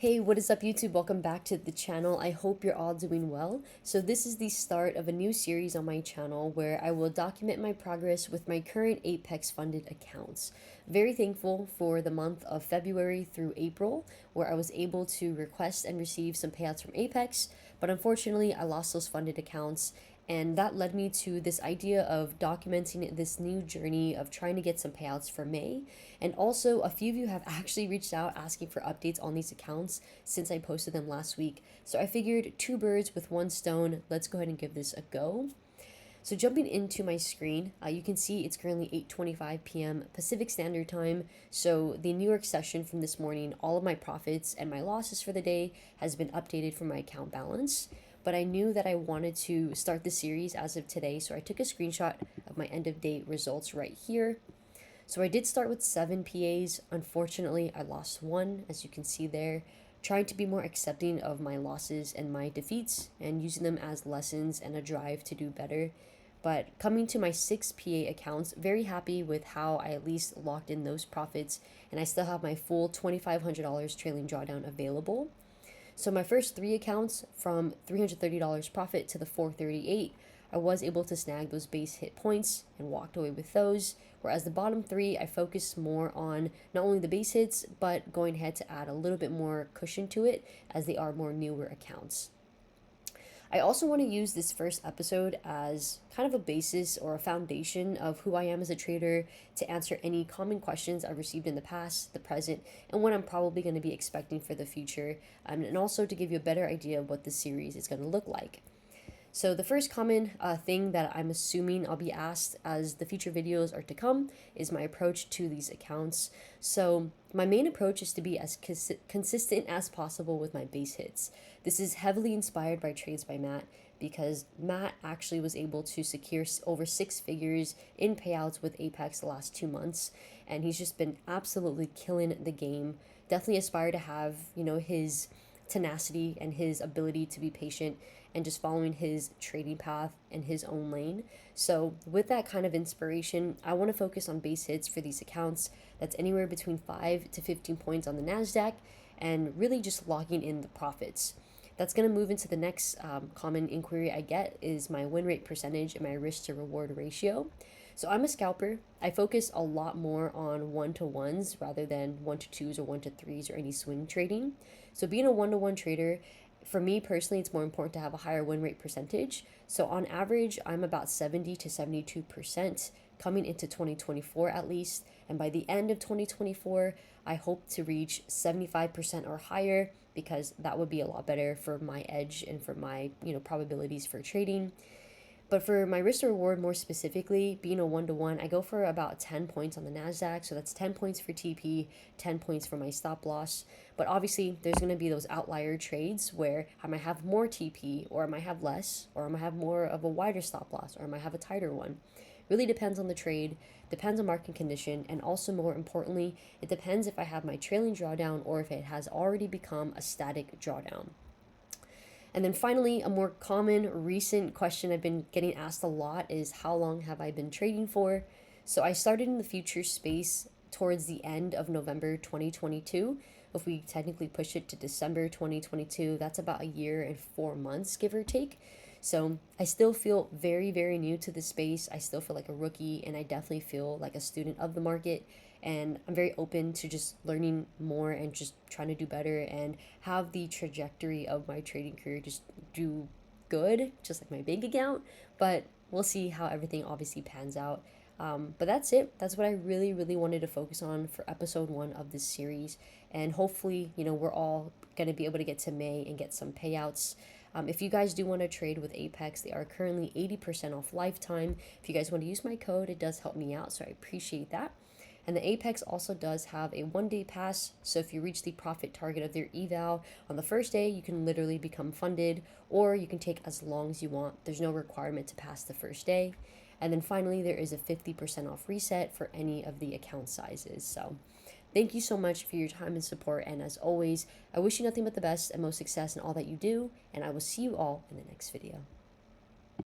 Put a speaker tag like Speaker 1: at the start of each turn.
Speaker 1: Hey, what is up YouTube? Welcome back to the channel. I hope you're all doing well. So this is the start of a new series on my channel where I will document my progress with my current Apex funded accounts. Very thankful for the month of February through April where I was able to request and receive some payouts from Apex, but unfortunately I lost those funded accounts. And that led me to this idea of documenting this new journey of trying to get some payouts for May. And also, a few of you have actually reached out asking for updates on these accounts since I posted them last week. So I figured two birds with one stone, let's go ahead and give this a go. So jumping into my screen, you can see it's currently 8:25 p.m. Pacific Standard Time. So the New York session from this morning, all of my profits and my losses for the day has been updated from my account balance. But I knew that I wanted to start the series as of today, so I took a screenshot of my end of day results right here. So I did start with 7 PAs. Unfortunately, I lost one, as you can see there. Trying to be more accepting of my losses and my defeats and using them as lessons and a drive to do better. But coming to my 6 PA accounts, very happy with how I at least locked in those profits, and I still have my full $2,500 trailing drawdown available. So my first 3 accounts, from $330 profit to the 438, I was able to snag those base hit points and walked away with those. Whereas the bottom 3, I focused more on not only the base hits, but going ahead to add a little bit more cushion to it as they are more newer accounts. I also want to use this first episode as kind of a basis or a foundation of who I am as a trader to answer any common questions I've received in the past, the present, and what I'm probably going to be expecting for the future, and also to give you a better idea of what this series is going to look like. So the first common thing that I'm assuming I'll be asked as the future videos are to come is my approach to these accounts. So my main approach is to be as consistent as possible with my base hits. This is heavily inspired by Trades by Matt because Matt actually was able to secure over 6 figures in payouts with Apex the last 2 months, and he's just been absolutely killing the game. Definitely aspire to have, his tenacity and his ability to be patient and just following his trading path in his own lane. So with that kind of inspiration, I want to focus on base hits for these accounts that's anywhere between 5 to 15 points on the NASDAQ and really just locking in the profits. That's going to move into the next common inquiry I get is my win rate percentage and my risk to reward ratio. So I'm a scalper. I focus a lot more on 1-to-1s rather than 1-to-2s or 1-to-3s or any swing trading. So being a 1-to-1 trader, for me personally, it's more important to have a higher win rate percentage. So on average, I'm about 70 to 72% coming into 2024 at least. And by the end of 2024, I hope to reach 75% or higher because that would be a lot better for my edge and for my, probabilities for trading. But for my risk to reward more specifically, being a 1-to-1, I go for about 10 points on the NASDAQ. So that's 10 points for TP, 10 points for my stop loss. But obviously, there's going to be those outlier trades where I might have more TP, or I might have less, or I might have more of a wider stop loss, or I might have a tighter one. Really depends on the trade, depends on market condition, and also more importantly, it depends if I have my trailing drawdown or if it has already become a static drawdown. And then finally, a more common recent question I've been getting asked a lot is how long have I been trading for? So I started in the future space towards the end of November 2022. If we technically push it to December 2022, that's about a year and 4 months, give or take. So I still feel very, very new to the space. I still feel like a rookie, and I definitely feel like a student of the market. And I'm very open to just learning more and just trying to do better and have the trajectory of my trading career just do good, just like my bank account. But we'll see how everything obviously pans out. But that's it. That's what I really, really wanted to focus on for episode 1 of this series. And hopefully, we're all going to be able to get to May and get some payouts. If you guys do want to trade with Apex, they are currently 80% off lifetime. If you guys want to use my code, it does help me out, so I appreciate that. And the Apex also does have a 1-day pass, so if you reach the profit target of their eval on the first day, you can literally become funded, or you can take as long as you want. There's no requirement to pass the first day. And then finally, there is a 50% off reset for any of the account sizes. So thank you so much for your time and support, and as always, I wish you nothing but the best and most success in all that you do, and I will see you all in the next video.